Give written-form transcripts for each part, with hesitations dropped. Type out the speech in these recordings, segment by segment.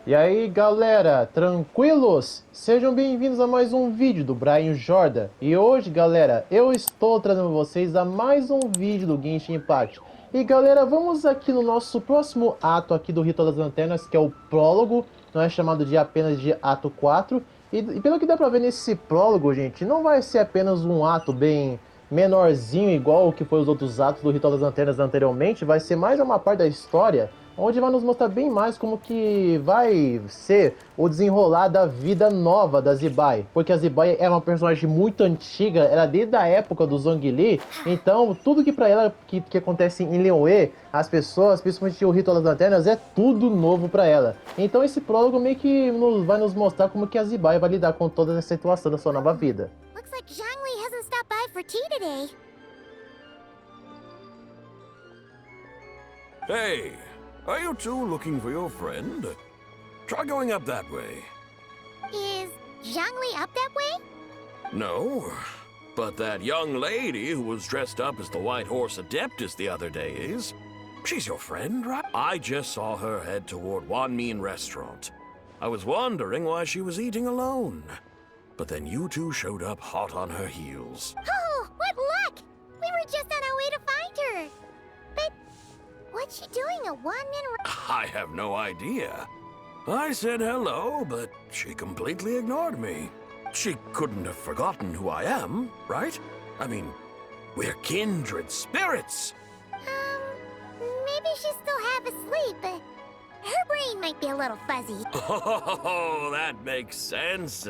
E aí galera, tranquilos? Sejam bem-vindos a mais um vídeo do Brian Jordan. E hoje galera, eu estou trazendo vocês a mais um vídeo do Genshin Impact. E galera, vamos aqui no nosso próximo ato aqui do Ritual das Lanternas, que é o prólogo. Não é chamado de apenas de ato 4. E pelo que dá pra ver nesse prólogo, gente, não vai ser apenas um ato bem menorzinho igual o que foi os outros atos do Ritual das Lanternas anteriormente. Vai ser mais uma parte da história onde vai nos mostrar bem mais como que vai ser o desenrolar da vida nova da Zibai, porque a Zibai é uma personagem muito antiga, era desde a época do Zhongli, então tudo que pra ela que acontece em Liyue, as pessoas, principalmente o Ritual das Lanternas, é tudo novo pra ela. Então esse prólogo meio que vai nos mostrar como que a Zibai vai lidar com toda essa situação da sua nova vida. Looks like Zhangli hasn't stopped by for tea today. Hey, are you two looking for your friend? Try going up that way. Is Zhangli up that way? No, but that young lady who was dressed up as the White Horse Adeptus the other day is. She's your friend, right? I just saw her head toward Wanmin Restaurant. I was wondering why she was eating alone. But then you two showed up hot on her heels. Oh, what luck! We were just on our way to find her. But what's she doing at I have no idea. I said hello, but she completely ignored me. She couldn't have forgotten who I am, right? I mean, we're kindred spirits. Maybe she's still half asleep, but her brain might be a little fuzzy. Oh, that makes sense.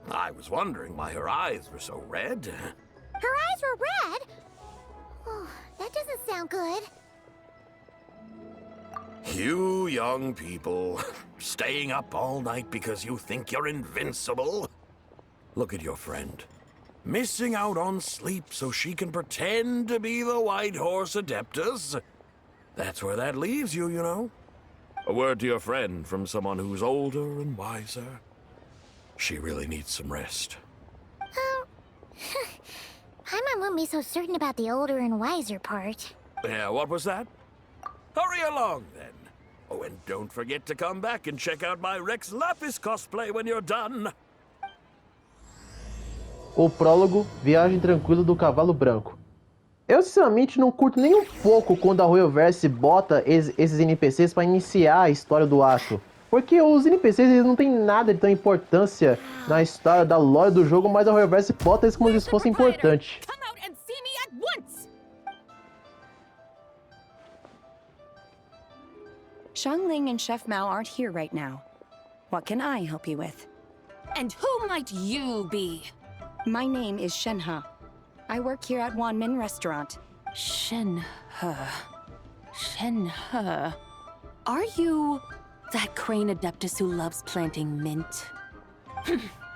I was wondering why her eyes were so red. Her eyes were red? Oh, that doesn't sound good. You young people, staying up all night because you think you're invincible. Look at your friend. Missing out on sleep so she can pretend to be the White Horse Adeptus. That's where that leaves you, you know. A word to your friend from someone who's older and wiser. She really needs some rest. Paimon wouldn't be so certain about the older and wiser part. Yeah, what was that? Hurry along, then. Oh, and don't forget to come back and check out my Rex Lapis cosplay when you're done. O prólogo, Viagem Tranquila do Cavalo Branco. Eu sinceramente não curto nem um pouco quando a Royalverse bota esses NPCs para iniciar a história do ato. Porque os NPCs eles não tem nada de tão importância na história da lore do jogo, mas a Royalverse bota eles como se isso fosse importante. Xiangling and Chef Mao aren't here right now. What can I help you with? And who might you be? My name is Shenhe. I work here at Wanmin Restaurant. Shenhe. Shenhe. Are you that crane adeptus who loves planting mint?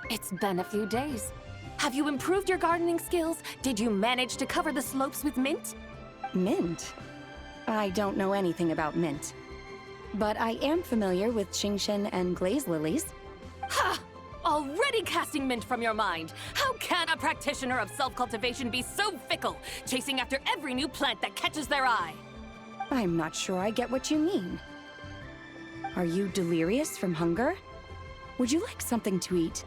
It's been a few days. Have you improved your gardening skills? Did you manage to cover the slopes with mint? Mint? I don't know anything about mint. But I am familiar with GENSHIN and glaze lilies. Ha! Already casting mint from your mind. How can a practitioner of self-cultivation be so fickle, chasing after every new plant that catches their eye? I'm not sure I get what you mean. Are you delirious from hunger? Would you like something to eat?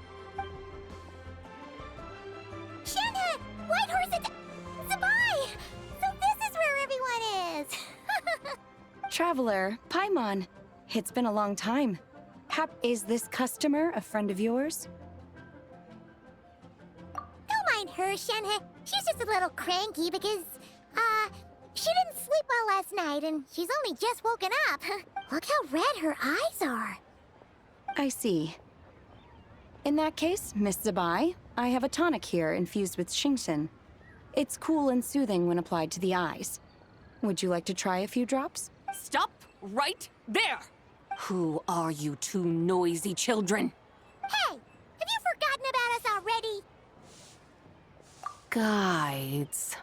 Shenhe! White Horse Zabai! So this is where everyone is! Traveler, Paimon. It's been a long time. Is this customer a friend of yours? Don't mind her, Shenhe. She's just a little cranky because, she didn't sleep well last night and she's only just woken up. Look how red her eyes are. I see. In that case, Miss Zabai, I have a tonic here infused with Xingxin. It's cool and soothing when applied to the eyes. Would you like to try a few drops? Stop right there! Who are you two noisy children? Hey! Have you forgotten about us already? Guides.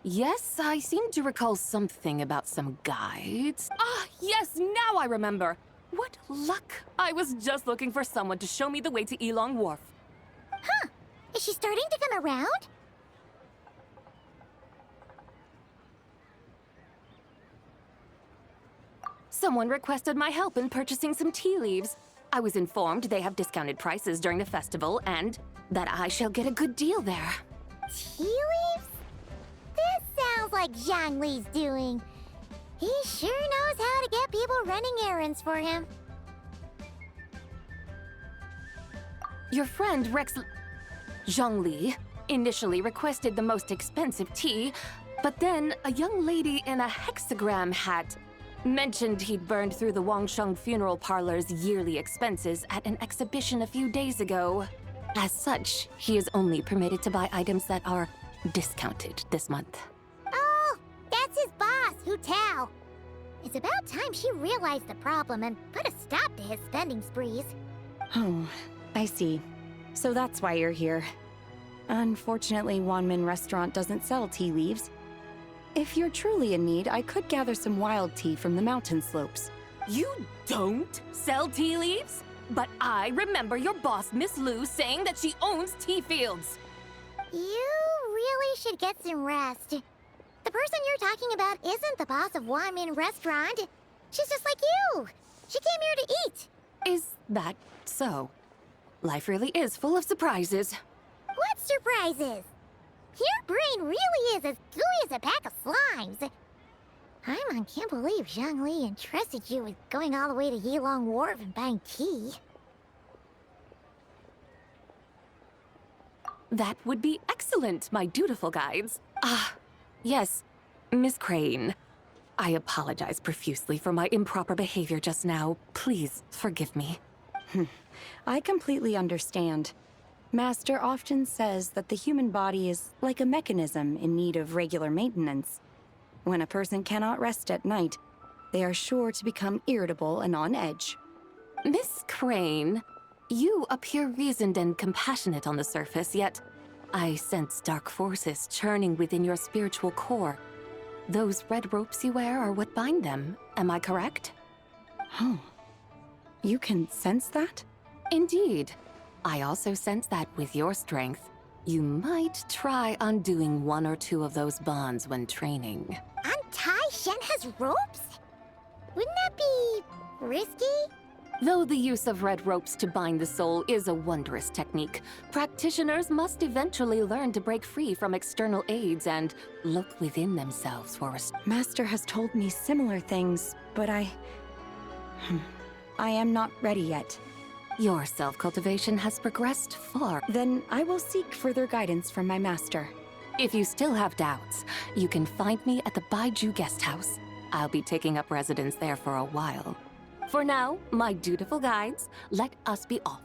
Yes, I seem to recall something about some guides. Ah, yes, now I remember. What luck! I was just looking for someone to show me the way to Elong Wharf. Huh. Is she starting to come around? Someone requested my help in purchasing some tea leaves. I was informed they have discounted prices during the festival and that I shall get a good deal there. Tea leaves? This sounds like Zhongli's doing. He sure knows how to get people running errands for him. Your friend Rex Zhongli initially requested the most expensive tea, but then a young lady in a hexagram hat mentioned he'd burned through the Wangsheng funeral parlor's yearly expenses at an exhibition a few days ago. As such, he is only permitted to buy items that are discounted this month. Oh, that's his boss, Hu Tao. It's about time she realized the problem and put a stop to his spending sprees. Oh, I see. So that's why you're here. Unfortunately, Wanmin Restaurant doesn't sell tea leaves. If you're truly in need, I could gather some wild tea from the mountain slopes. You don't sell tea leaves? But I remember your boss, Miss Lu, saying that she owns tea fields. You really should get some rest. The person you're talking about isn't the boss of Wanmin Restaurant. She's just like you. She came here to eat. Is that so? Life really is full of surprises. What surprises? Your brain really is as gooey as a pack of slimes. I can't believe Zhongli entrusted you with going all the way to Yilong Wharf and buying tea. That would be excellent, my dutiful guides. Yes, Miss Crane. I apologize profusely for my improper behavior just now. Please forgive me. I completely understand. Master often says that the human body is like a mechanism in need of regular maintenance. When a person cannot rest at night, they are sure to become irritable and on edge. Miss Crane, you appear reasoned and compassionate on the surface, yet I sense dark forces churning within your spiritual core. Those red ropes you wear are what bind them, am I correct? Oh, you can sense that? Indeed. I also sense that with your strength, you might try undoing one or two of those bonds when training. Untie Shen has ropes? Wouldn't that be risky? Though the use of red ropes to bind the soul is a wondrous technique, practitioners must eventually learn to break free from external aids and look within themselves for a... Master has told me similar things, but I am not ready yet. Your self-cultivation has progressed far. Then I will seek further guidance from my master. If you still have doubts, you can find me at the Baiju Guest House. I'll be taking up residence there for a while. For now, my dutiful guides, let us be off.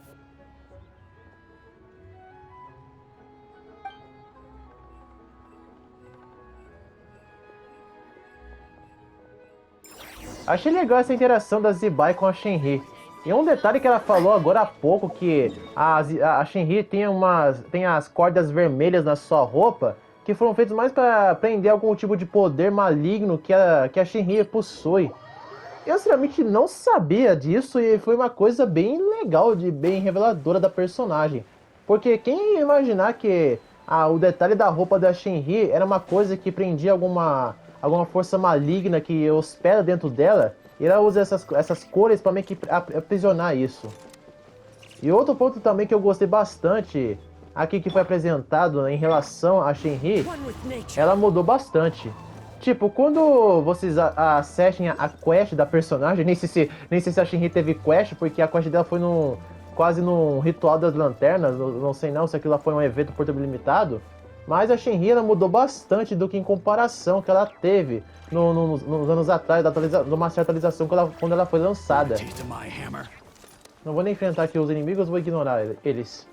Achei legal essa interação da Zibai com a Shenhe. E um detalhe que ela falou agora há pouco, que a Shenhe tem as cordas vermelhas na sua roupa, que foram feitas mais para prender algum tipo de poder maligno que a Shenhe possui. Eu sinceramente não sabia disso e foi uma coisa bem legal, bem reveladora da personagem. Porque quem ia imaginar que o detalhe da roupa da Shenhe era uma coisa que prendia alguma força maligna que hospeda dentro dela, e ela usa essas cores para meio que aprisionar isso. E outro ponto também que eu gostei bastante, aqui que foi apresentado em relação a Shenhe, ela mudou bastante. Tipo, quando vocês acessem a quest da personagem, nem sei se a Shenhe teve quest, porque a quest dela foi quase num ritual das lanternas, não sei não se aquilo lá foi um evento por tempo limitado, mas a Shenhe ela mudou bastante do que em comparação que ela teve nos anos atrás, numa certa atualização quando ela foi lançada. Não vou nem enfrentar aqui os inimigos, vou ignorar eles.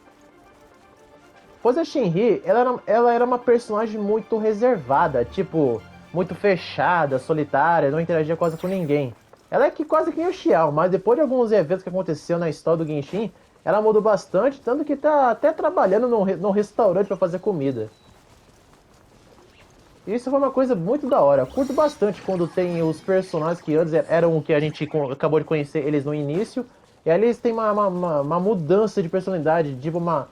Pois a Shenhe, ela era uma personagem muito reservada, tipo, muito fechada, solitária, não interagia quase com ninguém. Ela é quase que nem o Xiao, mas depois de alguns eventos que aconteceram na história do Genshin, ela mudou bastante, tanto que tá até trabalhando num restaurante para fazer comida. Isso foi uma coisa muito da hora. Eu curto bastante quando tem os personagens que antes eram o que a gente acabou de conhecer eles no início, e aí eles têm uma mudança de personalidade, tipo uma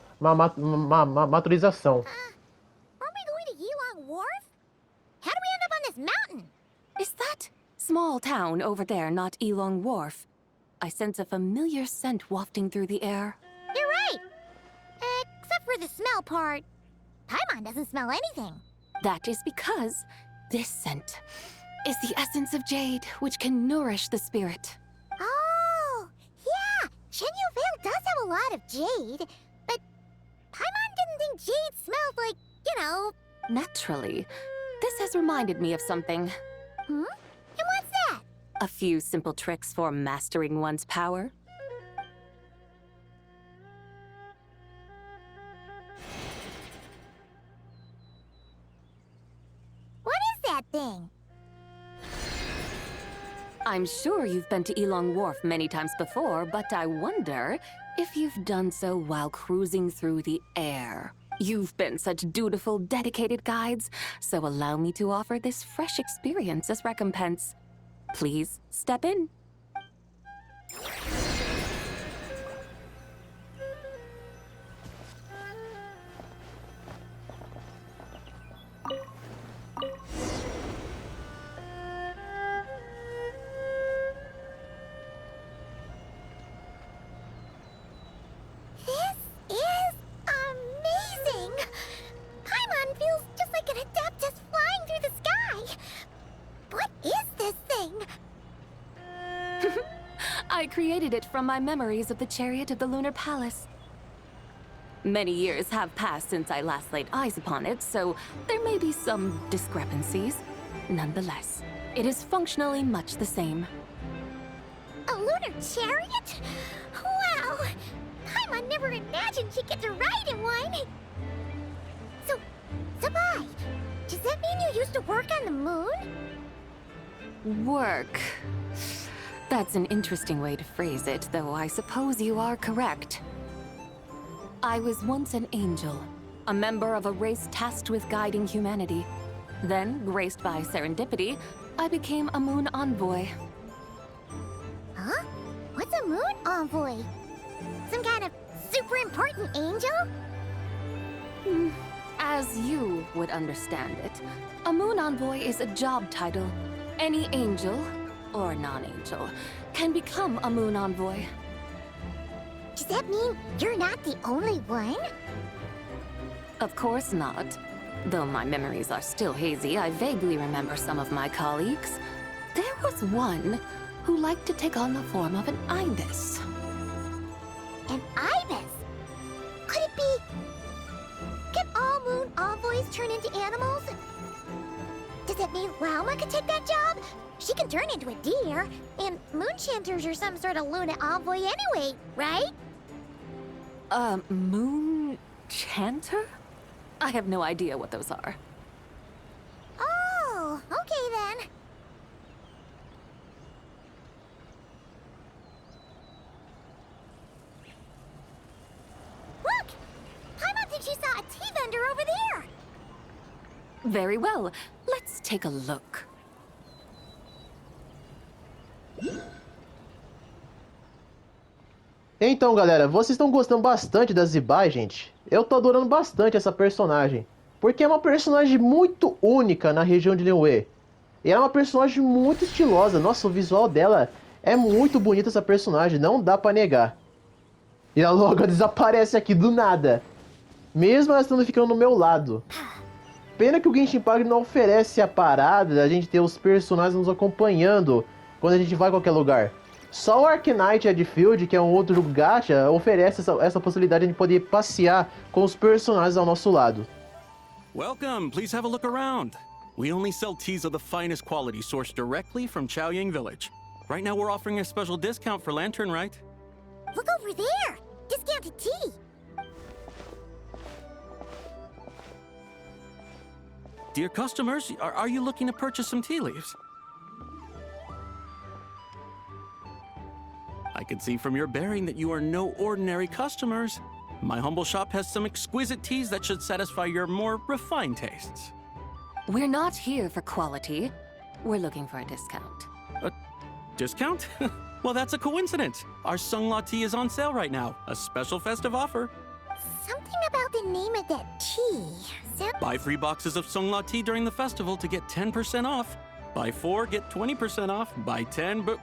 maturização. Aren't we going to Yilong Wharf? How do we end up on this mountain? Is that small town over there, not Elong Wharf. I sense a familiar scent wafting through the air. You're right. Except for the smell part. Paimon doesn't smell anything. That is because this scent is the essence of jade, which can nourish the spirit. Oh, yeah. Shenyu Vale does have a lot of jade, but Paimon didn't think jade smelled like, Naturally, this has reminded me of something. And what's that? A few simple tricks for mastering one's power. What is that thing? I'm sure you've been to Elong Wharf many times before, but I wonder if you've done so while cruising through the air. You've been such dutiful, dedicated guides, so allow me to offer this fresh experience as recompense. Please step in. This is amazing! Paimon feels just like an Adeptus flying through the sky. What is this thing? I created it from my memories of the chariot of the Lunar Palace. Many years have passed since I last laid eyes upon it, so there may be some discrepancies. Nonetheless, it is functionally much the same. A lunar chariot? Wow! Paimon never imagined she'd get to ride in one. So, Sabai, does that mean you used to work on the moon? Work. That's an interesting way to phrase it, though I suppose you are correct. I was once an angel, a member of a race tasked with guiding humanity. Then, graced by serendipity, I became a moon envoy. Huh? What's a moon envoy? Some kind of super important angel? As you would understand it, a moon envoy is a job title. Any angel, or non-angel, can become a moon envoy. Does that mean you're not the only one? Of course not. Though my memories are still hazy, I vaguely remember some of my colleagues. There was one who liked to take on the form of an ibis. An ibis? Could it be... Can all moon envoys turn into animals? Does that mean Lauma could take that job? She can turn into a deer, and moon chanters are some sort of Luna envoy anyway, right? Moon chanter? I have no idea what those are. Oh, okay then. Look! Paimon thinks she saw a tea vendor over there! Very well. Let's take a look. Então, galera, vocês estão gostando bastante da Zibai, gente? Eu tô adorando bastante essa personagem, porque é uma personagem muito única na região de Liyue. E ela é uma personagem muito estilosa. Nossa, o visual dela é muito bonito, essa personagem, não dá pra negar. E ela logo desaparece aqui do nada, mesmo ela estando ficando no meu lado. Pena que o Genshin Impact não oferece a parada da gente ter os personagens nos acompanhando quando a gente vai a qualquer lugar. Só o Arknight Edgefield, que é um outro jogo gacha, oferece essa possibilidade de poder passear com os personagens ao nosso lado. Welcome, please have a look around. We only sell teas of the finest quality sourced directly from Chaoyang Village. Right now we're offering a special discount for Lantern, right? Look over there! Discounted tea! Dear customers, are you looking to purchase some tea leaves? I can see from your bearing that you are no ordinary customers. My humble shop has some exquisite teas that should satisfy your more refined tastes. We're not here for quality. We're looking for a discount. A discount? Well, that's a coincidence. Our Sunglaw tea is on sale right now. A special festive offer. Something about the name of that tea. Buy 3 boxes of Sunglaw tea during the festival to get 10% off. Buy 4, get 20% off. Buy 10, but...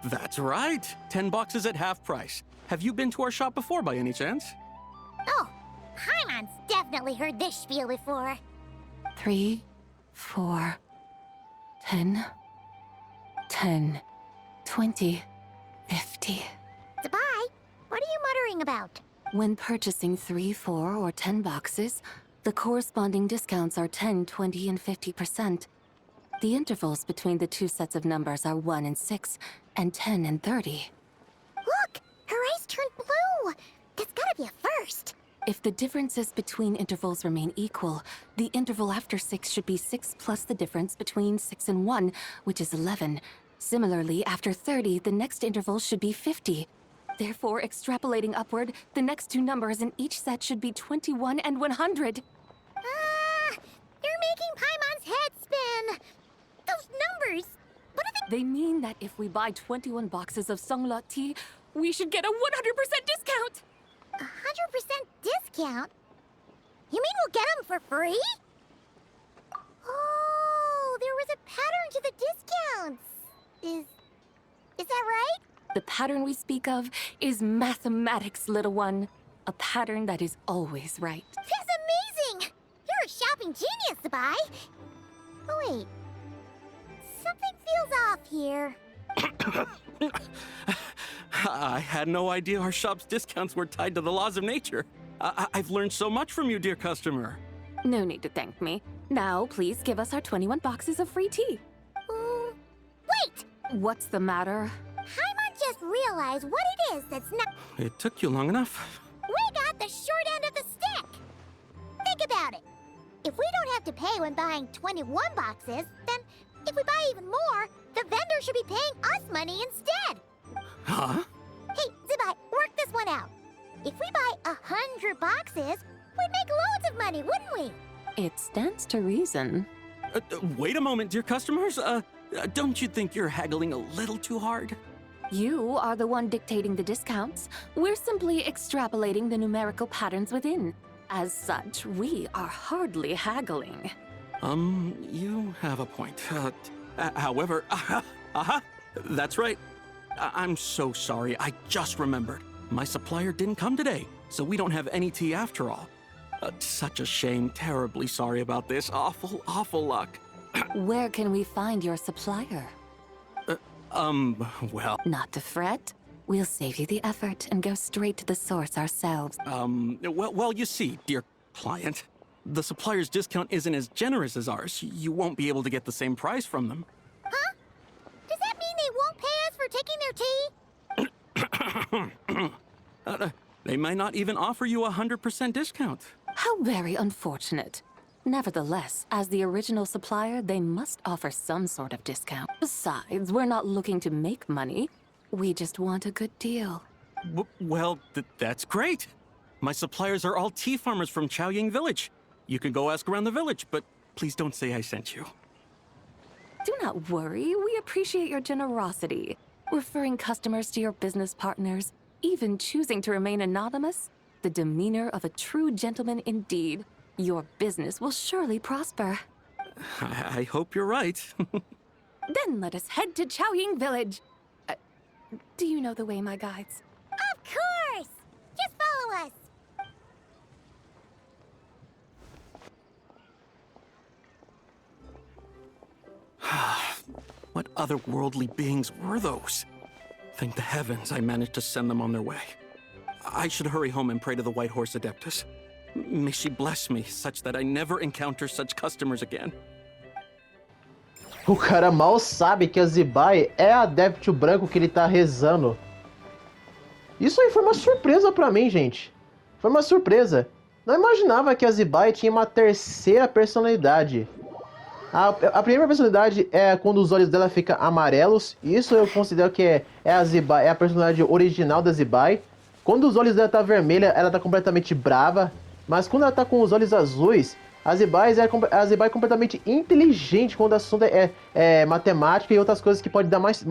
That's right! 10 boxes at half price. Have you been to our shop before by any chance? Oh, Paimon's definitely heard this spiel before. 3, 4, 10, 10, 20, 50. Zabai, what are you muttering about? When purchasing 3, 4, or 10 boxes, the corresponding discounts are 10, 20, and 50%. The intervals between the two sets of numbers are 1 and 6, and 10 and 30. Look! Her eyes turned blue! That's gotta be a first! If the differences between intervals remain equal, the interval after 6 should be 6 plus the difference between 6 and 1, which is 11. Similarly, after 30, the next interval should be 50. Therefore, extrapolating upward, the next two numbers in each set should be 21 and 100. You're making Paimon's head spin! Those numbers! What do They mean that if we buy 21 boxes of Songlot tea, we should get a 100% discount! 100% discount? You mean we'll get them for free? Oh, there was a pattern to the discounts. Is that right? The pattern we speak of is mathematics, little one. A pattern that is always right. That's amazing! You're a shopping genius, Zabai. Oh, wait. Something feels off here. I had no idea our shop's discounts were tied to the laws of nature. I've learned so much from you, dear customer. No need to thank me. Now, please give us our 21 boxes of free tea. Wait! What's the matter? Paimon just realized what it is that's not... It took you long enough. We got the short end of the stick! Think about it. If we don't have to pay when buying 21 boxes, then if we buy even more, the vendor should be paying us money instead. Huh? Hey, Zabai, work this one out. If we buy 100 boxes, we'd make loads of money, wouldn't we? It stands to reason. Wait a moment, dear customers. Don't you think you're haggling a little too hard? You are the one dictating the discounts. We're simply extrapolating the numerical patterns within. As such, we are hardly haggling. You have a point. However, that's right. I'm so sorry. I just remembered. My supplier didn't come today, so we don't have any tea after all. Such a shame. Terribly sorry about this. Awful, awful luck. Where can we find your supplier? Well... Not to fret. We'll save you the effort and go straight to the source ourselves. Well, you see, dear client, the supplier's discount isn't as generous as ours. You won't be able to get the same price from them. Huh? Does that mean they won't pay us for taking their tea? They might not even offer you a 100% discount. How very unfortunate. Nevertheless, as the original supplier, they must offer some sort of discount. Besides, we're not looking to make money. We just want a good deal. Well, that's great. My suppliers are all tea farmers from Chaoying Village. You can go ask around the village, but please don't say I sent you. Do not worry, we appreciate your generosity. Referring customers to your business partners, even choosing to remain anonymous, the demeanor of a true gentleman indeed. Your business will surely prosper. I hope you're right. Then let us head to Chaoying Village. Do you know the way, my guides? Of course! Just follow us. What otherworldly beings were those? Thank the heavens I managed to send them on their way. I should hurry home and pray to the White Horse Adeptus. May she bless me such that I never encounter such customers again. O cara mal sabe que a Zibai é a adepto branco que ele tá rezando. Isso aí foi uma surpresa pra mim, gente. Foi uma surpresa. Não imaginava que a Zibai tinha uma terceira personalidade. A primeira personalidade é quando os olhos dela ficam amarelos. Isso eu considero que é a Zibai, é a personalidade original da Zibai. Quando os olhos dela tá vermelha, ela tá completamente brava. Mas quando ela tá com os olhos azuis, a Zibai é completamente inteligente quando o assunto é matemática e outras coisas que podem dar mais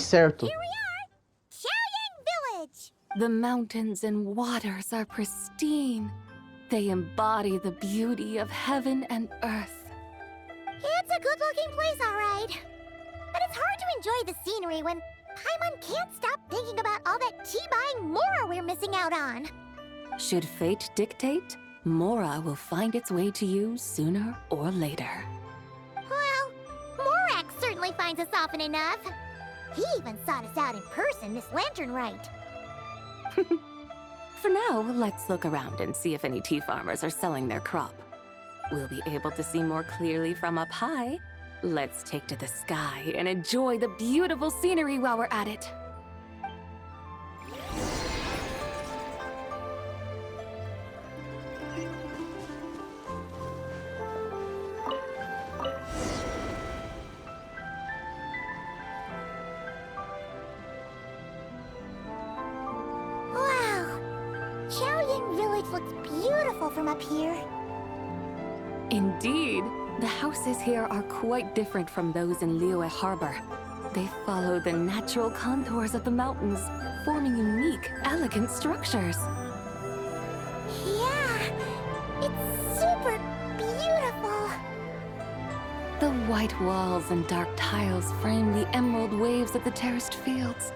certo. Here we are! Chaoying Village! The mountains and waters are pristine. They embody the beauty of heaven and earth. a good-looking place, all right. But it's hard to enjoy the scenery when Paimon can't stop thinking about all that tea-buying Mora we're missing out on. Should fate dictate, Mora will find its way to you sooner or later. Well, Morak certainly finds us often enough. He even sought us out in person this lantern rite. For now, let's look around and see if any tea farmers are selling their crop. We'll be able to see more clearly from up high. Let's take to the sky and enjoy the beautiful scenery while we're at it. Wow, Chaoying Village looks beautiful from up here. Indeed, the houses here are quite different from those in Liyue Harbor. They follow the natural contours of the mountains, forming unique, elegant structures. Yeah, it's super beautiful. The white walls and dark tiles frame the emerald waves of the terraced fields,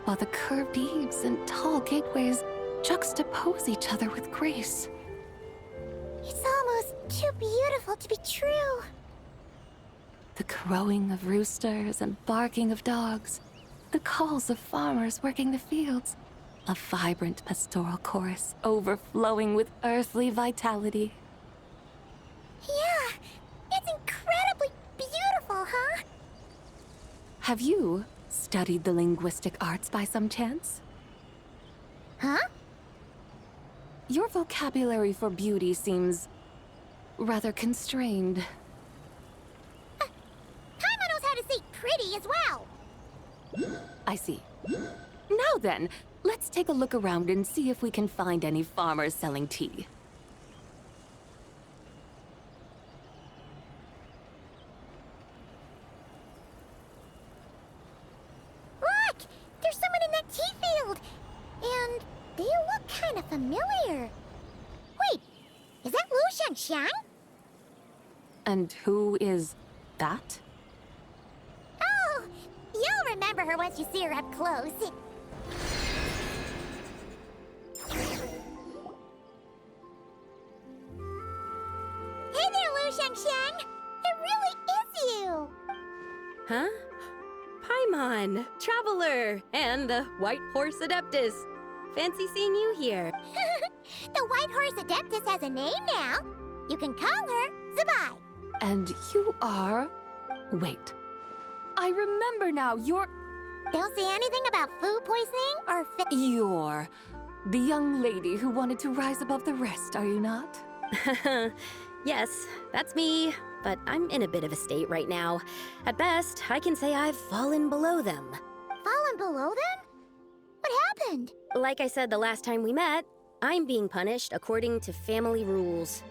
while the curved eaves and tall gateways juxtapose each other with grace. It's almost too beautiful to be true. The crowing of roosters and barking of dogs, the calls of farmers working the fields, a vibrant pastoral chorus overflowing with earthly vitality. Yeah, it's incredibly beautiful, huh? Have you studied the linguistic arts by some chance? Huh? Your vocabulary for beauty seems rather constrained. Paimon knows how to say pretty as well. I see. Now then, let's take a look around and see if we can find any farmers selling tea. Look! There's someone in that tea field! And they look kind of familiar. Wait, is that Lu Xiangxiang? And who is that? Oh, you'll remember her once you see her up close. Hey there, Lu Xiangxiang! It really is you! Huh? Paimon, Traveler, and the White Horse Adeptus. Fancy seeing you here. The White Horse Adeptus has a name now. You can call her Zabai. And you are... Wait. I remember now, you're Don't say anything about food poisoning or You're the young lady who wanted to rise above the rest, are you not? Yes, that's me, but I'm in a bit of a state right now. At best, I can say I've fallen below them. Fallen below them? What happened? Like I said the last time we met, I'm being punished according to family rules.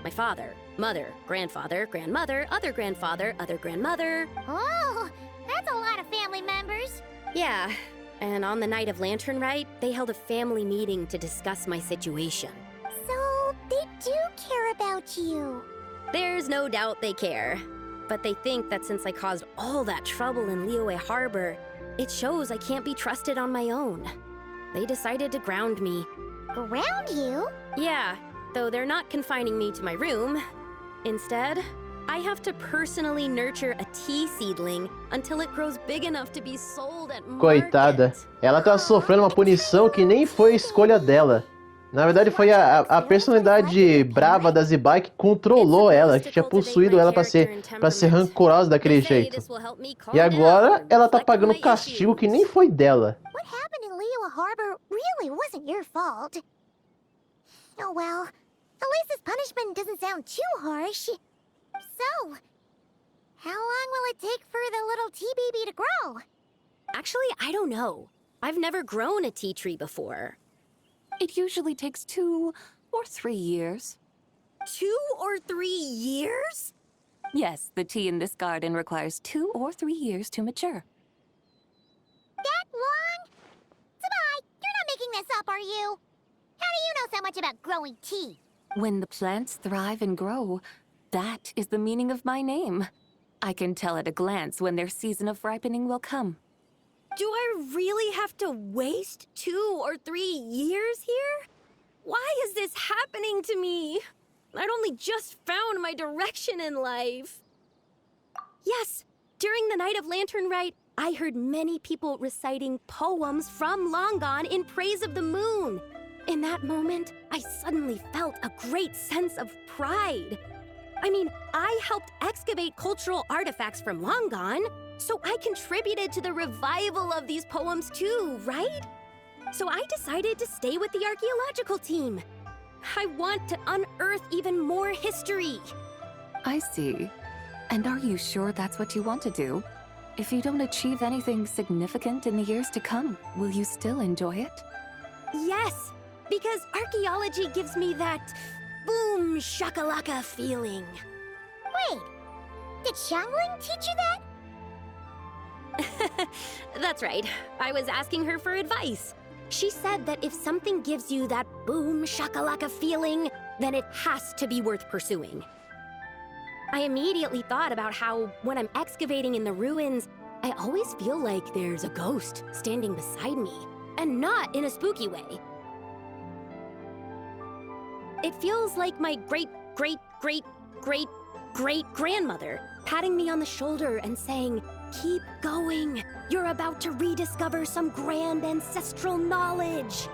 My father, mother, grandfather, grandmother, other grandfather, other grandmother. Oh, that's a lot of family members. Yeah, and on the night of Lantern Rite, they held a family meeting to discuss my situation. So, they do care about you. There's no doubt they care. But they think that since I caused all that trouble in Liyue Harbor, it shows I can't be trusted on my own. They decided to ground me. Ground you? Yeah, though they're not confining me to my room. Instead, I have to personally nurture a tea seedling until it grows big enough to be sold at market. Coitada, ela tá sofrendo uma punição que nem foi escolha dela. Na verdade foi a personalidade brava da Zibai que controlou ela, que tinha possuído ela pra ser rancorosa daquele jeito. E agora ela tá pagando um castigo que nem foi dela. What happened in Liyue Harbor really wasn't your fault. Oh well, at least this punishment doesn't sound too harsh. So, how long will it take for the little tea baby to grow? Actually, I don't know. I've never grown a tea tree before. It usually takes 2 or 3 years. 2 or 3 years? Yes, the tea in this garden requires 2 or 3 years to mature. That long? Zabai, you're not making this up, are you? How do you know so much about growing tea? When the plants thrive and grow, that is the meaning of my name. I can tell at a glance when their season of ripening will come. Do I really have to waste 2 or 3 years here? Why is this happening to me? I'd only just found my direction in life. Yes, during the night of Lantern Rite, I heard many people reciting poems from Long Gone in praise of the moon. In that moment, I suddenly felt a great sense of pride. I mean, I helped excavate cultural artifacts from Long Gone, so I contributed to the revival of these poems too, right? So I decided to stay with the archaeological team. I want to unearth even more history. I see. And are you sure that's what you want to do? If you don't achieve anything significant in the years to come, will you still enjoy it? Yes, because archaeology gives me that boom shakalaka feeling. Wait, did Xiangling teach you that? That's right. I was asking her for advice. She said that if something gives you that boom shakalaka feeling, then it has to be worth pursuing. I immediately thought about how, when I'm excavating in the ruins, I always feel like there's a ghost standing beside me, and not in a spooky way. It feels like my great-great-great-great-great-grandmother patting me on the shoulder and saying, "Keep going. You're about to rediscover some grand ancestral knowledge."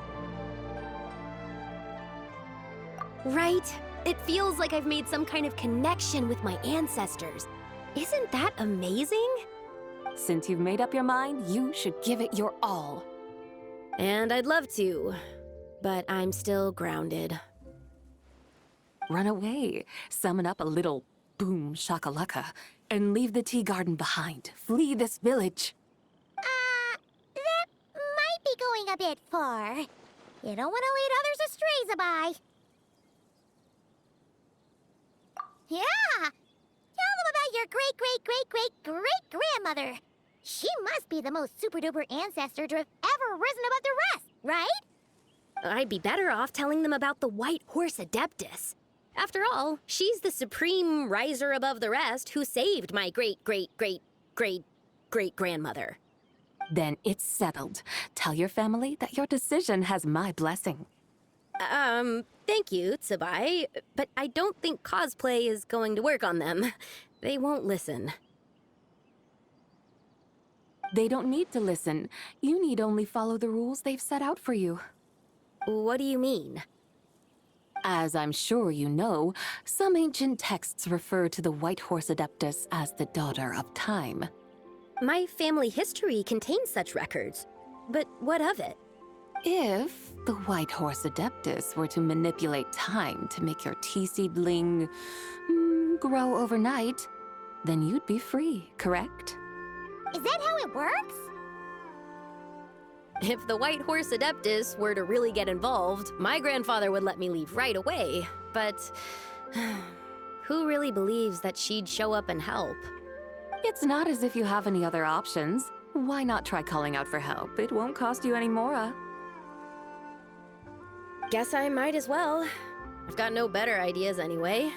Right? It feels like I've made some kind of connection with my ancestors. Isn't that amazing? Since you've made up your mind, you should give it your all. And I'd love to, but I'm still grounded. Run away, summon up a little boom shakalaka, and leave the tea garden behind. Flee this village. That might be going a bit far. You don't want to lead others astray, Zabai. Yeah! Tell them about your great-great-great-great-great-grandmother. She must be the most super-duper ancestor to have ever risen above the rest, right? I'd be better off telling them about the White Horse Adeptus. After all, she's the supreme riser above the rest who saved my great-great-great-great-great-grandmother. Then it's settled. Tell your family that your decision has my blessing. Thank you, Tsubai, but I don't think cosplay is going to work on them. They won't listen. They don't need to listen. You need only follow the rules they've set out for you. What do you mean? As I'm sure you know, some ancient texts refer to the White Horse Adeptus as the Daughter of Time. My family history contains such records, but what of it? If the White Horse Adeptus were to manipulate time to make your tea seedling grow overnight, then you'd be free, correct? Is that how it works? If the White Horse Adeptus were to really get involved, my grandfather would let me leave right away, but who really believes that she'd show up and help? It's not as if you have any other options. Why not try calling out for help? It won't cost you any more. Guess I might as well. I've got no better ideas anyway.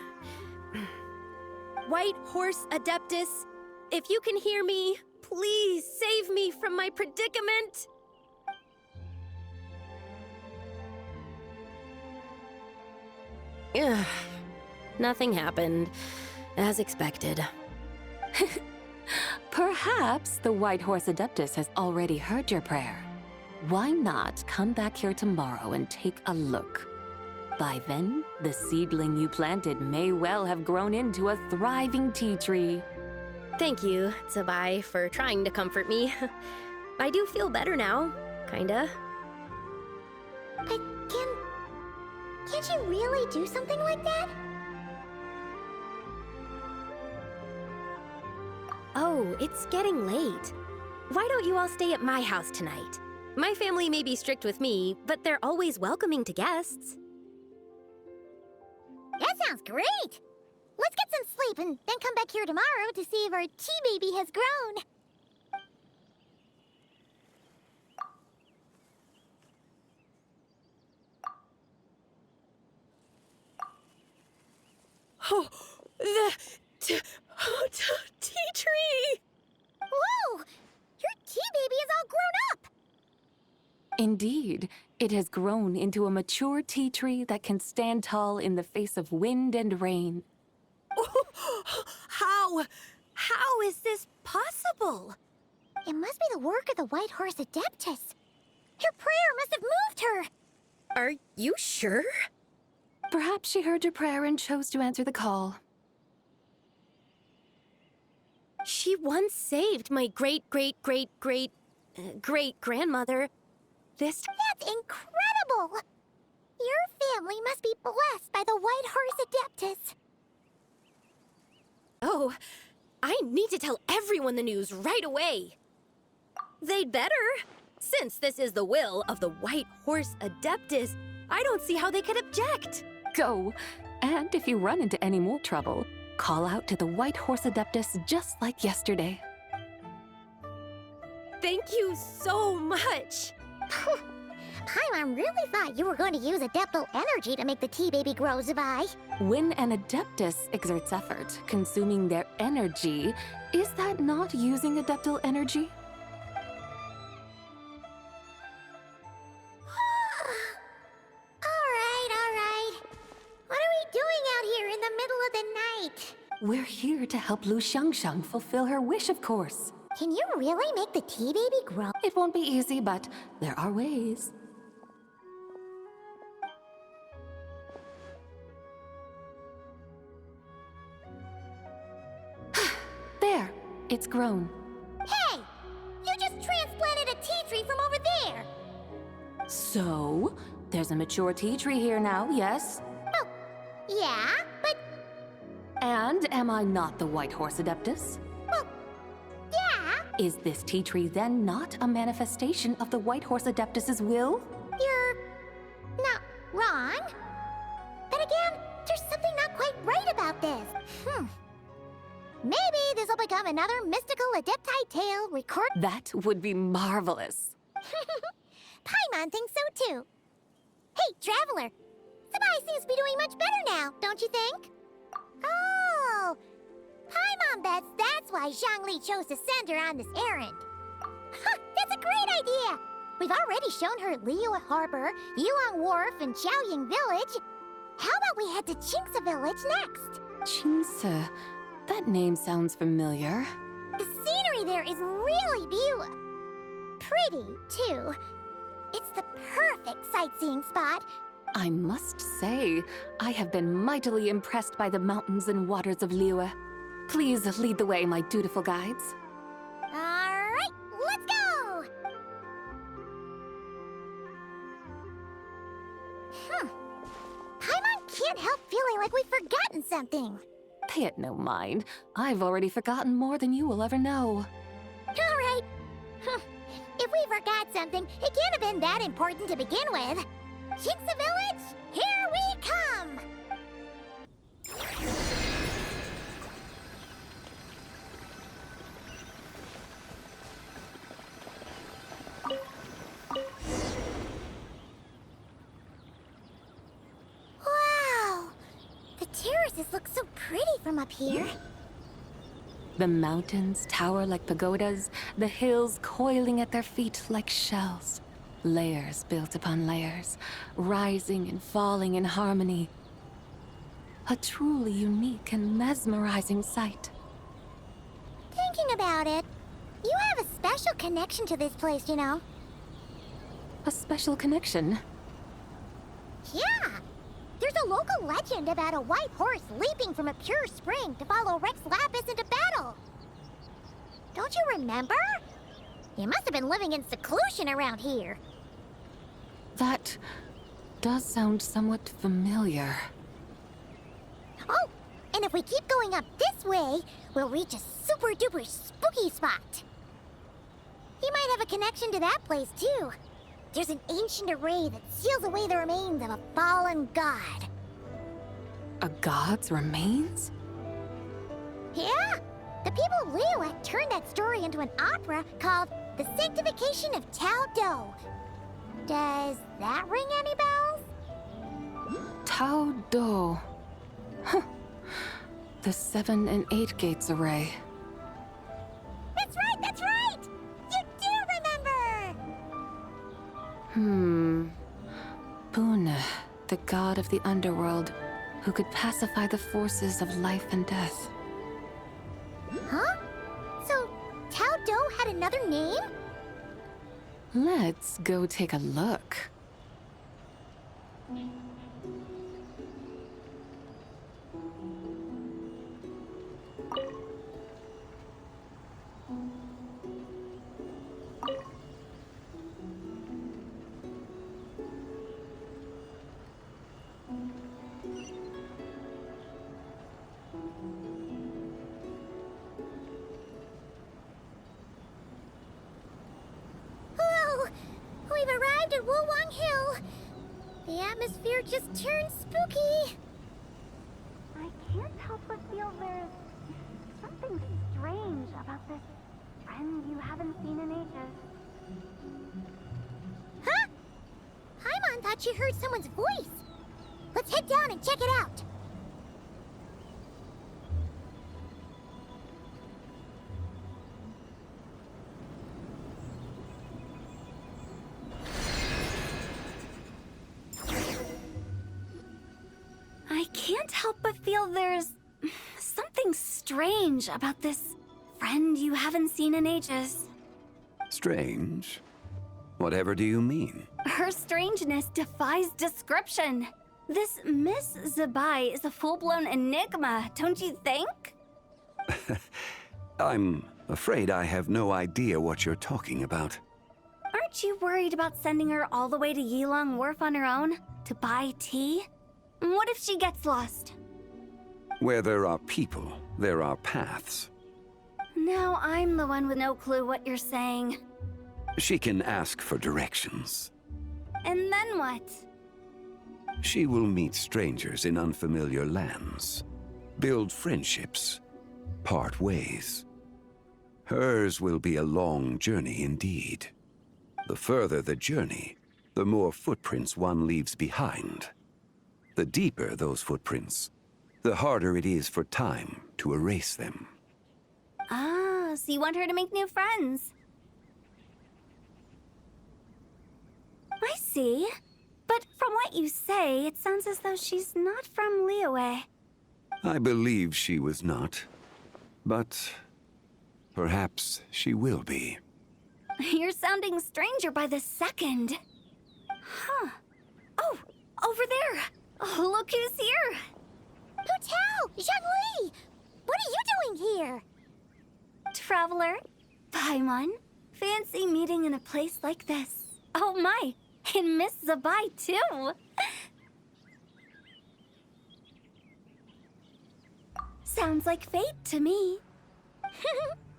White Horse Adeptus, if you can hear me, please save me from my predicament. Ugh. Nothing happened, as expected. Perhaps the White Horse Adeptus has already heard your prayer. Why not come back here tomorrow and take a look? By then, the seedling you planted may well have grown into a thriving tea tree. Thank you, Tsubai, for trying to comfort me. I do feel better now, kinda. But can't you really do something like that? Oh, it's getting late. Why don't you all stay at my house tonight? My family may be strict with me, but they're always welcoming to guests. That sounds great! Let's get some sleep and then come back here tomorrow to see if our tea baby has grown. Oh, Oh, tea tree! Whoa! Your tea baby is all grown up! Indeed, it has grown into a mature tea tree that can stand tall in the face of wind and rain. How is this possible? It must be the work of the White Horse Adeptus. Your prayer must have moved her. Are you sure? Perhaps she heard your prayer and chose to answer the call. She once saved my great-great-great-great-great-grandmother. That's incredible! Your family must be blessed by the White Horse Adeptus. Oh, I need to tell everyone the news right away. They'd better. Since this is the will of the White Horse Adeptus, I don't see how they could object. Go! And if you run into any more trouble, call out to the White Horse Adeptus just like yesterday. Thank you so much. Paimon really thought you were going to use Adeptal energy to make the tea baby grow, Zabai. When an Adeptus exerts effort, consuming their energy, is that not using Adeptal energy? All right. What are we doing out here in the middle of the night? We're here to help Lu Xiangsheng fulfill her wish, of course. Can you really make the tea baby grow? It won't be easy, but there are ways. There, it's grown. Hey! You just transplanted a tea tree from over there! So, there's a mature tea tree here now, yes? Oh, yeah, but... And am I not the White Horse Adeptus? Well, yeah. Is this tea tree then not a manifestation of the White Horse Adeptus's will? You're... not wrong. But again, there's something not quite right about this. Maybe this will become another mystical Adepti tale record... That would be marvelous. Paimon thinks so too. Hey, Traveler! Sabai seems to be doing much better now, don't you think? Oh! Paimon bets that's why Zhongli chose to send her on this errand. That's a great idea! We've already shown her Liyue Harbor, Yulong Wharf, and Xiaoying Village. How about we head to Qingce Village next? Qingce. That name sounds familiar. The scenery there is really pretty, too. It's the perfect sightseeing spot. I must say, I have been mightily impressed by the mountains and waters of Liyue. Please lead the way, my dutiful guides. Alright, let's go! Paimon can't help feeling like we've forgotten something. Pay it no mind. I've already forgotten more than you will ever know. Alright. If we forgot something, it can't have been that important to begin with. Qingce Village, here we come! Wow! The terraces look so pretty from up here. The mountains tower like pagodas, the hills coiling at their feet like shells. Layers built upon layers, rising and falling in harmony. A truly unique and mesmerizing sight. Thinking about it, you have a special connection to this place, you know. A special connection. Yeah! There's a local legend about a white horse leaping from a pure spring to follow Rex Lapis into battle. Don't you remember? You must have been living in seclusion around here. That does sound somewhat familiar. Oh, and if we keep going up this way, we'll reach a super-duper spooky spot. You might have a connection to that place, too. There's an ancient array that seals away the remains of a fallen god. A god's remains? Yeah! The people of Liyue turned that story into an opera called The Sanctification of Tao Do. Does that ring any bells? Tao Do. Huh. The 7 and 8 gates array. That's right, that's right! You do remember! Boone, the god of the underworld, who could pacify the forces of life and death. Huh? So, Tao Do had another name? Let's go take a look. Whoa! We've arrived at Wulwang Hill. The atmosphere just turned spooky. I can't help but feel there's something strange about this friend you haven't seen in ages. Huh? Paimon thought she heard someone's voice. Let's head down and check it out. I can't help but feel there's something strange about this friend you haven't seen in ages. Strange? Whatever do you mean? Her strangeness defies description. This Miss Zabai is a full-blown enigma, don't you think? I'm afraid I have no idea what you're talking about. Aren't you worried about sending her all the way to Yilong Wharf on her own to buy tea? What if she gets lost? Where there are people, there are paths. Now I'm the one with no clue what you're saying. She can ask for directions. And then what? She will meet strangers in unfamiliar lands, build friendships, part ways. Hers will be a long journey indeed. The further the journey, the more footprints one leaves behind. The deeper those footprints, the harder it is for time to erase them. Ah, so you want her to make new friends? I see. But from what you say, it sounds as though she's not from Liyue. I believe she was not, but perhaps she will be. You're sounding stranger by the second. Huh. Oh, over there. Oh, look who's here. Hu Tao! Zhongli! What are you doing here? Traveler, Paimon, fancy meeting in a place like this. Oh my, and Miss Zabai too. Sounds like fate to me.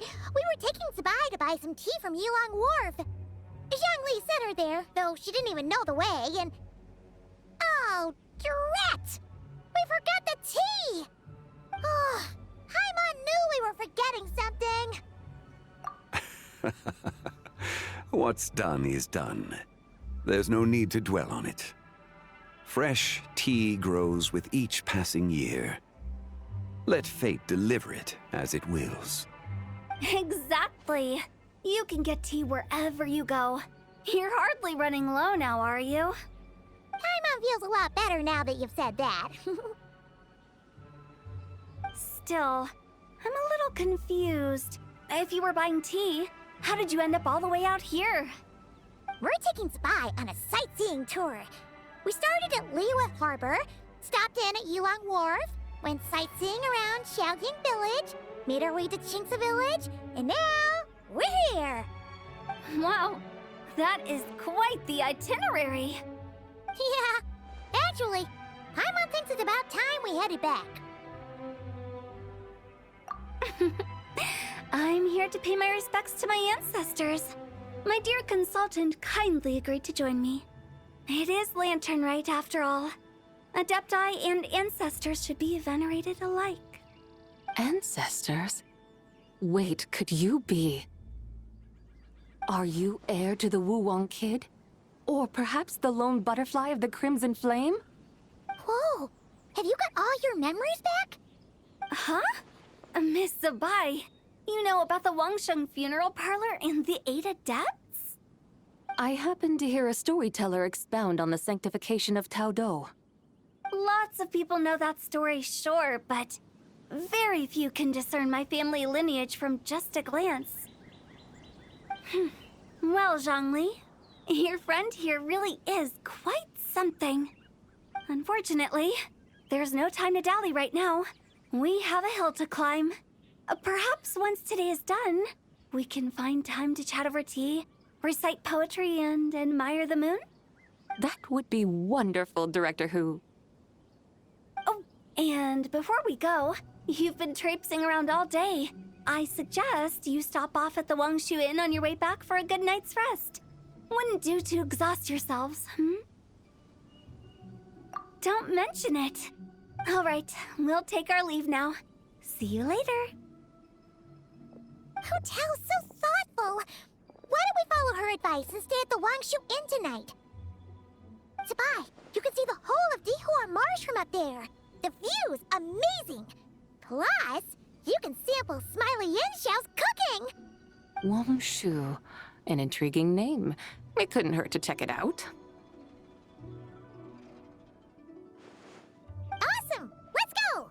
We were taking Zabai to buy some tea from Yilong Wharf. Zhongli sent her there, though she didn't even know the way, and... Oh, drat! We forgot the tea! Oh, Paimon knew we were forgetting something. What's done is done. There's no need to dwell on it. Fresh tea grows with each passing year. Let fate deliver it as it wills. Exactly. You can get tea wherever you go. You're hardly running low now, are you? Paimon feels a lot better now that you've said that. Still, I'm a little confused. If you were buying tea, how did you end up all the way out here? We're taking Zabai on a sightseeing tour. We started at Liyue Harbor, stopped in at Yilong Wharf, went sightseeing around Xiaoying Village, made our way to Qingce Village, and now we're here. Wow, that is quite the itinerary. Yeah, actually, Paimon thinks it's about time we headed back. I'm here to pay my respects to my ancestors. My dear consultant kindly agreed to join me. It is Lantern Rite, after all. Adepti and ancestors should be venerated alike. Ancestors? Wait, could you be? Are you heir to the Wulwang Kid? Or perhaps the lone butterfly of the Crimson Flame? Whoa, have you got all your memories back? Huh? Miss Zabai, you know about the Wangsheng funeral parlor and the 8 adepts? I happened to hear a storyteller expound on the sanctification of Tao Do. Lots of people know that story, sure, but very few can discern my family lineage from just a glance. Well, Zhongli, your friend here really is quite something. Unfortunately, there's no time to dally right now. We have a hill to climb. Perhaps once today is done, we can find time to chat over tea, recite poetry, and admire the moon? That would be wonderful, Director Who. Oh, and before we go, you've been traipsing around all day. I suggest you stop off at the Wangshu Inn on your way back for a good night's rest. Wouldn't do to exhaust yourselves, Don't mention it. All right, we'll take our leave now. See you later. Hotel's so thoughtful. Why don't we follow her advice and stay at the Wangshu Inn tonight? Zabai, you can see the whole of Dihua Marsh from up there. The view's amazing. Plus, you can sample Smiley Yinshao's cooking. Wangshu. An intriguing name. It couldn't hurt to check it out. Awesome! Let's go!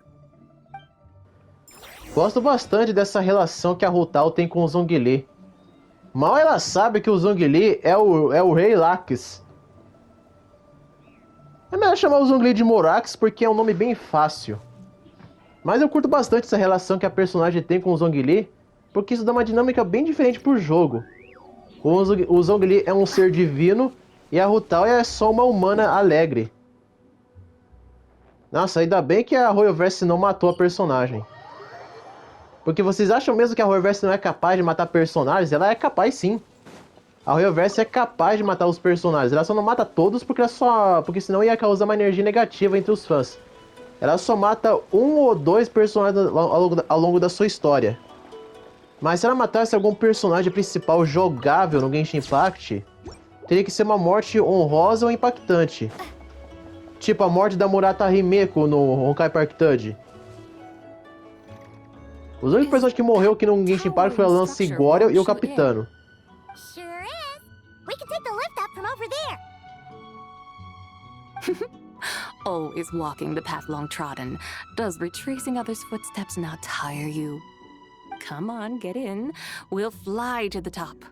Gosto bastante dessa relação que a Rutal tem com o Zhongli. Mal ela sabe que o Zhongli é o Rei Lax. É melhor chamar o Zhongli de Morax porque é um nome bem fácil. Mas eu curto bastante essa relação que a personagem tem com o Zhongli, porque isso dá uma dinâmica bem diferente pro jogo. O Zhongli é um ser divino e a Rutal é só uma humana alegre. Nossa, ainda bem que a Royoverse não matou a personagem. Porque vocês acham mesmo que a Royoverse não é capaz de matar personagens? Ela é capaz sim. A Royoverse é capaz de matar os personagens. Ela só não mata todos porque senão ia causar uma energia negativa entre os fãs. Ela só mata um ou dois personagens ao longo da sua história. Mas se ela matasse algum personagem principal jogável no Genshin Impact, teria que ser uma morte honrosa ou impactante. Tipo a morte da Murata Himeko no Honkai Park Tudd. Os únicos personagens que morreu aqui no Genshin Impact foi a Lance Goryeo e o Capitano. Sure is. We can take the lift up from over there. Always walking the path long trodden. Does retracing others' footsteps not tire you? Come on, get in. We'll fly to the top.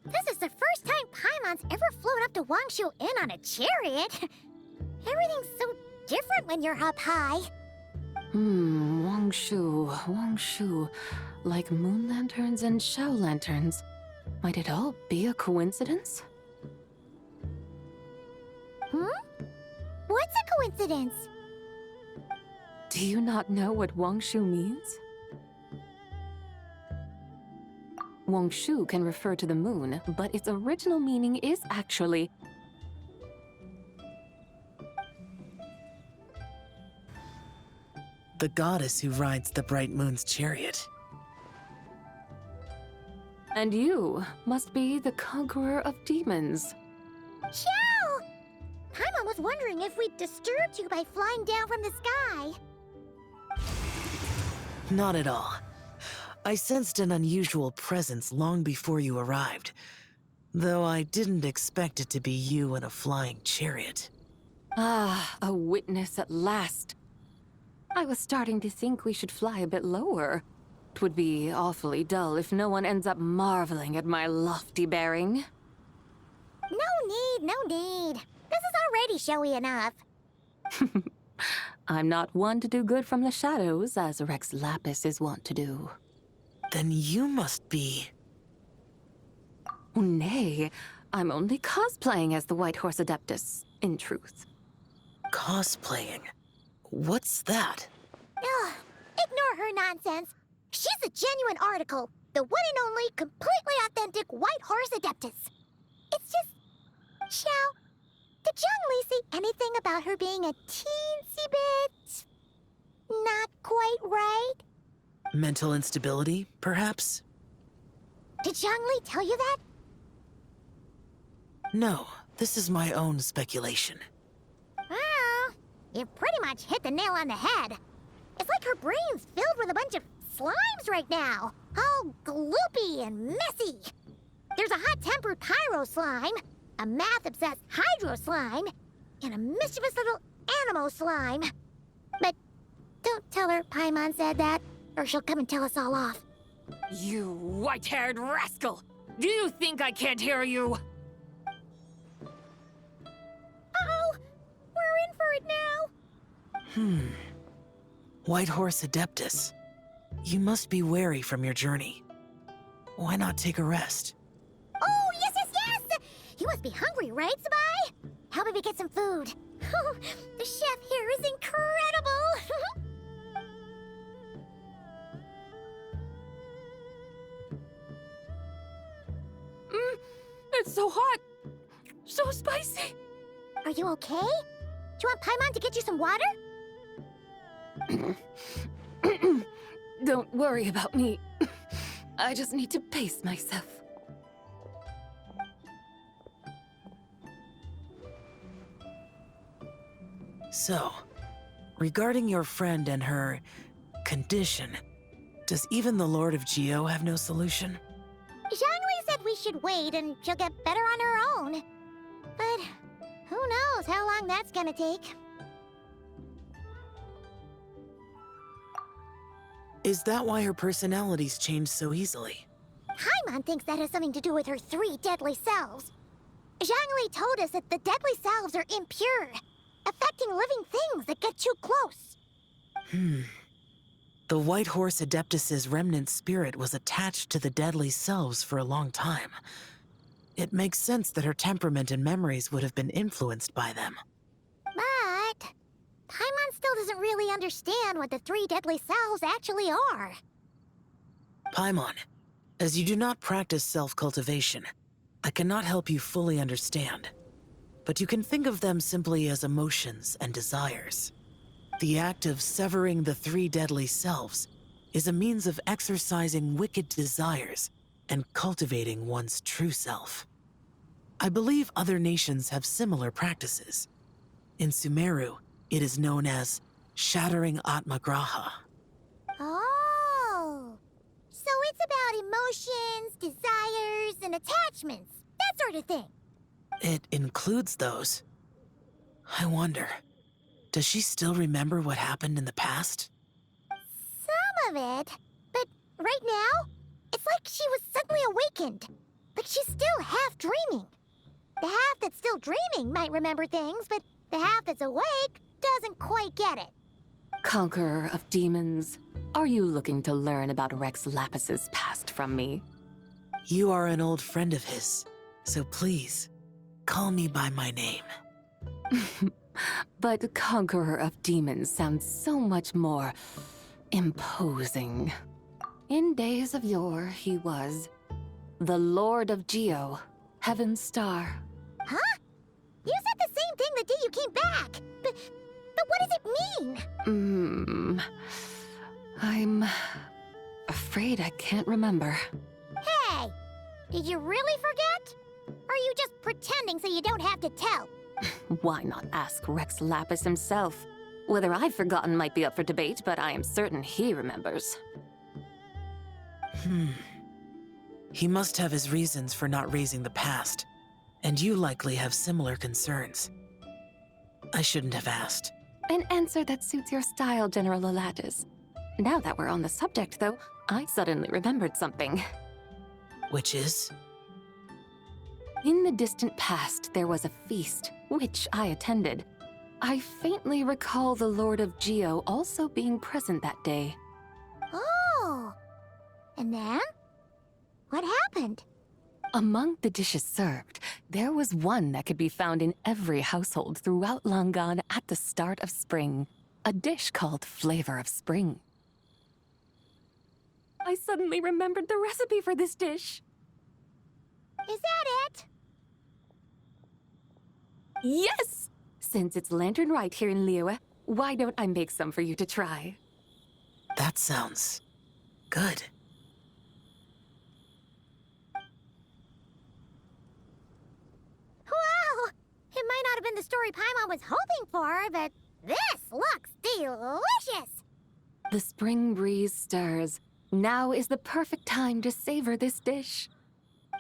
This is the first time Paimon's ever flown up to Wangshu Inn on a chariot. Everything's so different when you're up high. Wangshu. Like moon lanterns and shell lanterns. Might it all be a coincidence? What's a coincidence? Do you not know what Wangshu means? Wangshu can refer to the moon, but its original meaning is actually the goddess who rides the bright moon's chariot. And you must be the conqueror of demons. Xiao! Paimon was wondering if we'd disturbed you by flying down from the sky. Not at all. I sensed an unusual presence long before you arrived, though I didn't expect it to be you in a flying chariot. Ah, a witness at last. I was starting to think we should fly a bit lower. It would be awfully dull if no one ends up marveling at my lofty bearing. No need. This is already showy enough. I'm not one to do good from the shadows, as Rex Lapis is wont to do. Then you must be... Oh, nay, I'm only cosplaying as the White Horse Adeptus, in truth. cosplaying. What's that? Ugh, ignore her nonsense. She's a genuine article. The one and only, completely authentic White Horse Adeptus. It's just... Xiao, did young Lee say anything about her being a teensy bit... not quite right? Mental instability, perhaps? Did young Lee tell you that? No, this is my own speculation. Well, you pretty much hit the nail on the head. It's like her brain's filled with a bunch of slimes right now. All gloopy and messy. There's a hot-tempered pyro slime, a math-obsessed hydro slime, and a mischievous little animo slime. But don't tell her Paimon said that, or she'll come and tell us all off. You white-haired rascal! Do you think I can't hear you? Uh-oh! We're in for it now! White Horse Adeptus. You must be weary from your journey. Why not take a rest? Oh, yes! You must be hungry, right, Sabai? How about we get some food? The chef here is incredible! It's so hot! So spicy! Are you okay? Do you want Paimon to get you some water? Don't worry about me. I just need to pace myself. So, regarding your friend and her condition, does even the Lord of Geo have no solution? Zhongli said we should wait and she'll get better on her own. But who knows how long that's gonna take. Is that why her personalities change so easily? Paimon thinks that has something to do with her 3 deadly selves. Zhongli told us that the deadly selves are impure, affecting living things that get too close. The White Horse Adeptus's remnant spirit was attached to the deadly selves for a long time. It makes sense that her temperament and memories would have been influenced by them. But Paimon still doesn't really understand what the 3 deadly selves actually are. Paimon, as you do not practice self-cultivation, I cannot help you fully understand. But you can think of them simply as emotions and desires. The act of severing the 3 deadly selves is a means of exercising wicked desires and cultivating one's true self. I believe other nations have similar practices. In Sumeru, it is known as shattering Atmagraha. Oh, so it's about emotions, desires, and attachments, that sort of thing. It includes those. I wonder, does she still remember what happened in the past? Some of it, but right now, it's like she was suddenly awakened. Like she's still half dreaming. The half that's still dreaming might remember things, but the half that's awake doesn't quite get it. Conqueror of demons, are you looking to learn about Rex Lapis's past from me? You are an old friend of his, so please, call me by my name. But Conqueror of Demons sounds so much more imposing. In days of yore, he was the Lord of Geo, Heaven's Star. Huh? You said the same thing the day you came back. But what does it mean? I'm afraid I can't remember. Hey, did you really forget? Or are you just pretending so you don't have to tell? Why not ask Rex Lapis himself? Whether I've forgotten might be up for debate, but I am certain he remembers. He must have his reasons for not raising the past, and you likely have similar concerns. I shouldn't have asked. An answer that suits your style, General Elatis. Now that we're on the subject, though, I suddenly remembered something. Which is? In the distant past, there was a feast, which I attended. I faintly recall the Lord of Geo also being present that day. Oh! And then? What happened? Among the dishes served, there was one that could be found in every household throughout Langan at the start of spring. A dish called Flavor of Spring. I suddenly remembered the recipe for this dish. Is that it? Yes! Since it's Lantern right here in Liyue, why don't I make some for you to try? That sounds good. Wow! It might not have been the story Paimon was hoping for, but this looks delicious! The spring breeze stirs. Now is the perfect time to savor this dish.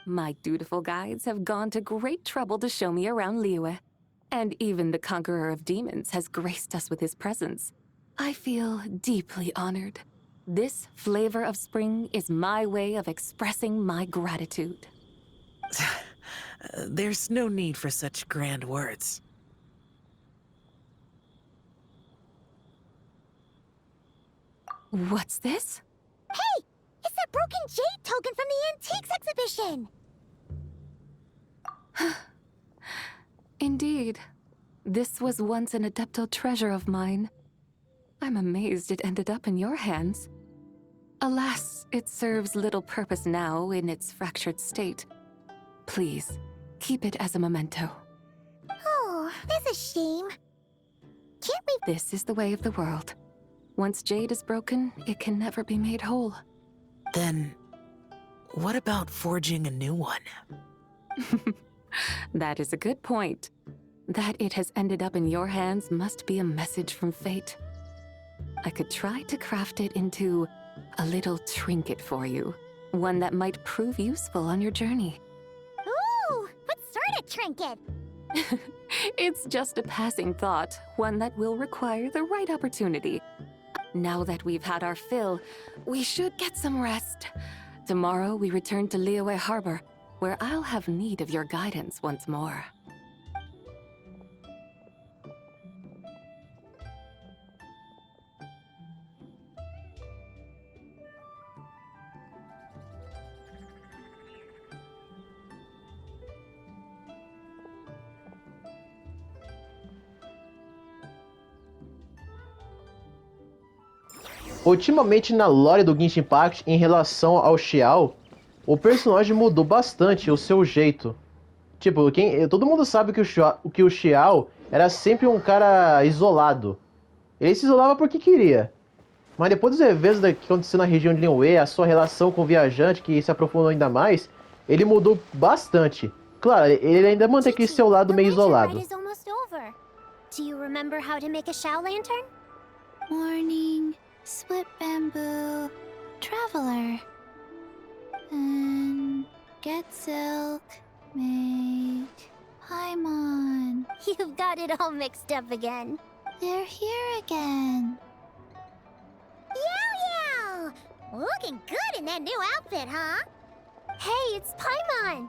My dutiful guides have gone to great trouble to show me around Liyue. And even the Conqueror of Demons has graced us with his presence. I feel deeply honored. This Flavor of Spring is my way of expressing my gratitude. There's no need for such grand words. What's this? Hey! It's that broken jade token from the Antiques exhibition! Indeed. This was once an Adeptal treasure of mine. I'm amazed it ended up in your hands. Alas, it serves little purpose now in its fractured state. Please, keep it as a memento. Oh, that's a shame. Can't we... This is the way of the world. Once jade is broken, it can never be made whole. Then, what about forging a new one? That is a good point. That it has ended up in your hands must be a message from fate. I could try to craft it into a little trinket for you. One that might prove useful on your journey. Ooh! What sort of trinket? It's just a passing thought, one that will require the right opportunity. Now that we've had our fill, we should get some rest. Tomorrow we return to Liyue Harbor, where I'll have need of your guidance once more. Ultimamente na lore do Genshin Impact, em relação ao Xiao, o personagem mudou bastante o seu jeito. Tipo, todo mundo sabe que o Xiao era sempre um cara isolado. Ele se isolava porque queria. Mas depois dos eventos que aconteceu na região de Liyue, a sua relação com o viajante, que se aprofundou ainda mais, ele mudou bastante. Claro, ele ainda mantém aquele seu lado meio isolado. Do you remember how to make a Xiao lantern? Morning, split bamboo, traveler. And get silk, make Paimon. You've got it all mixed up again. They're here again. Yow! Looking good in that new outfit, huh? Hey, it's Paimon!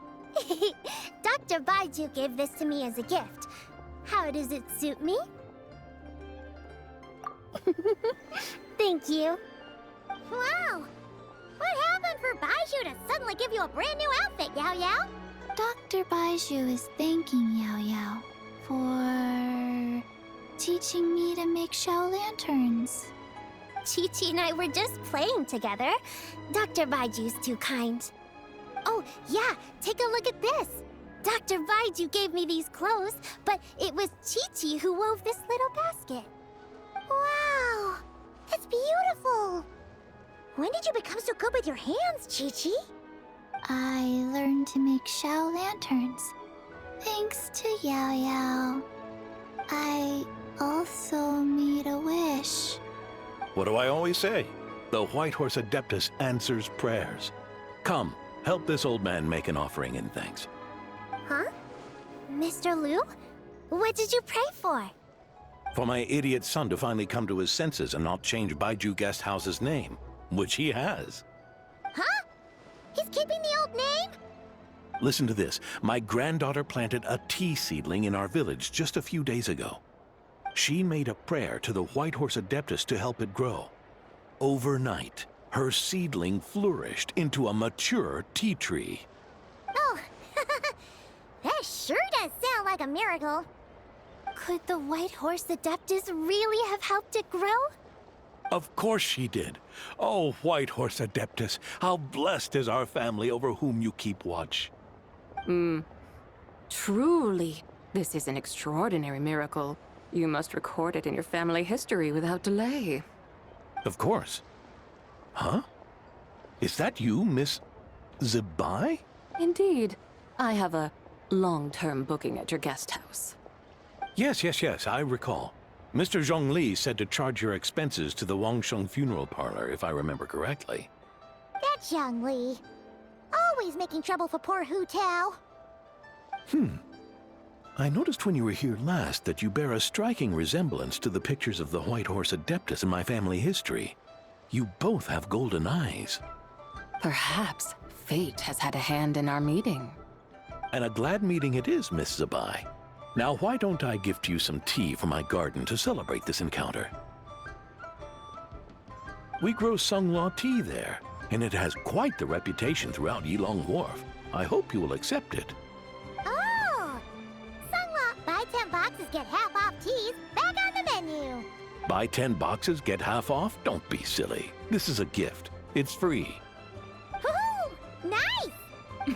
Dr. Baiju gave this to me as a gift. How does it suit me? Thank you. Wow! What happened for Baiju to suddenly give you a brand new outfit, Yao Yao? Dr. Baiju is thanking Yao Yao for teaching me to make Xiao lanterns. Chi-Chi and I were just playing together. Dr. Baiju's too kind. Oh, yeah, take a look at this. Dr. Baiju gave me these clothes, but it was Chi-Chi who wove this little basket. Wow, that's beautiful. When did you become so good with your hands, Chi-Chi? I learned to make Xiao lanterns Thanks to Yao Yao, I also made a wish. What do I always say? The White Horse Adeptus answers prayers. Come, help this old man make an offering in thanks. Huh? Mr. Liu? What did you pray for? For my idiot son to finally come to his senses and not change Baiju Guest House's name, which he has. Huh? He's keeping the old name? Listen to this. My granddaughter planted a tea seedling in our village just a few days ago. She made a prayer to the White Horse Adeptus to help it grow. Overnight, her seedling flourished into a mature tea tree. Oh, that sure does sound like a miracle. Could the White Horse Adeptus really have helped it grow? Of course she did. Oh, White Horse Adeptus, how blessed is our family over whom you keep watch. Truly, this is an extraordinary miracle. You must record it in your family history without delay. Of course. Huh? Is that you, Miss Zibai? Indeed. I have a long-term booking at your guest house. Yes, I recall. Mr. Zhongli said to charge your expenses to the Wangsheng funeral parlor, if I remember correctly. That's Young Li. Always making trouble for poor Hu Tao. I noticed when you were here last that you bear a striking resemblance to the pictures of the White Horse Adeptus in my family history. You both have golden eyes. Perhaps fate has had a hand in our meeting. And a glad meeting it is, Miss Zibai. Now, why don't I gift you some tea from my garden to celebrate this encounter? We grow Sunghua tea there, and it has quite the reputation throughout Yilong Wharf. I hope you will accept it. Oh! Sunghua, buy 10 boxes, get half off teas, back on the menu. Buy 10 boxes, get half off? Don't be silly. This is a gift. It's free. Woohoo! Nice!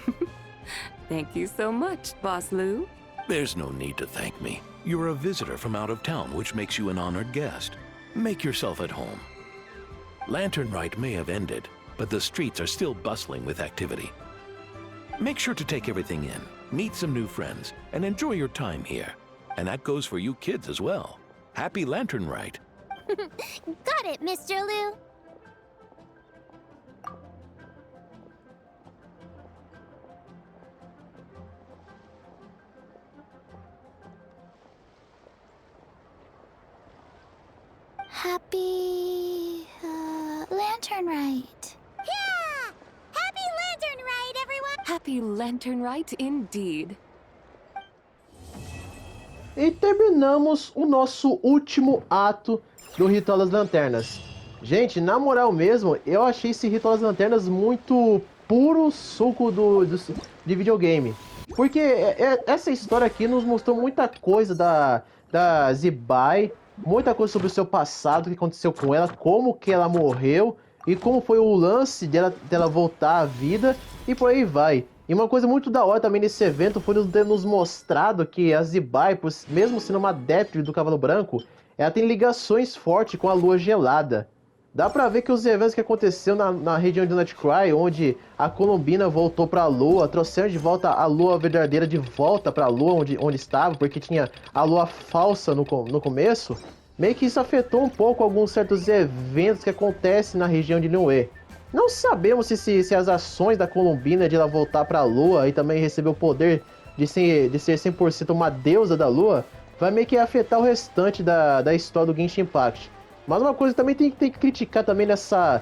Thank you so much, Boss Liu. There's no need to thank me. You're a visitor from out of town, which makes you an honored guest. Make yourself at home. Lantern Rite may have ended, but the streets are still bustling with activity. Make sure to take everything in, meet some new friends, and enjoy your time here. And that goes for you kids as well. Happy Lantern Rite. Got it, Mr. Liu. Happy Lantern Rite. Yeah! Happy Lantern Rite, everyone! Happy Lantern Rite indeed. E terminamos o nosso último ato do Ritual das Lanternas. Gente, na moral mesmo, eu achei esse Ritual das Lanternas muito puro suco de videogame. Porque essa história aqui nos mostrou muita coisa da Zibai, muita coisa sobre o seu passado, o que aconteceu com ela, como que ela morreu e como foi o lance dela voltar à vida e por aí vai. E uma coisa muito da hora também nesse evento foi nos mostrado que a Zibai, mesmo sendo uma adepta do Cavalo Branco, ela tem ligações fortes com a Lua Gelada. Dá pra ver que os eventos que aconteceram na região de Nightcry, onde a Columbina voltou pra Lua, trouxeram de volta a Lua verdadeira de volta pra Lua, onde estava, porque tinha a Lua falsa no começo, meio que isso afetou um pouco alguns certos eventos que acontecem na região de Niue. Não sabemos se as ações da Columbina de ela voltar pra Lua e também receber o poder de ser 100% uma deusa da Lua, vai meio que afetar o restante da história do Genshin Impact. Mas uma coisa que também tem que criticar também nessa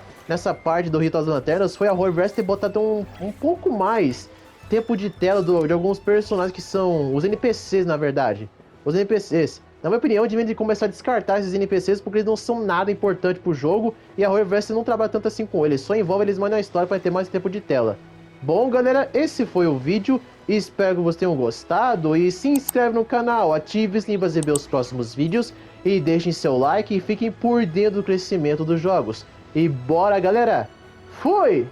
parte do Ritual das Lanternas foi a Horverse ter botado um pouco mais tempo de tela de alguns personagens que são os NPCs, na verdade. Os NPCs. Na minha opinião, devem começar a descartar esses NPCs porque eles não são nada importante pro jogo e a Horverse não trabalha tanto assim com eles, só envolve eles mais na história para ter mais tempo de tela. Bom, galera, esse foi o vídeo. Espero que vocês tenham gostado e se inscreve no canal, ative o sininho para receber os próximos vídeos e deixem seu like e fiquem por dentro do crescimento dos jogos. E bora, galera! Fui!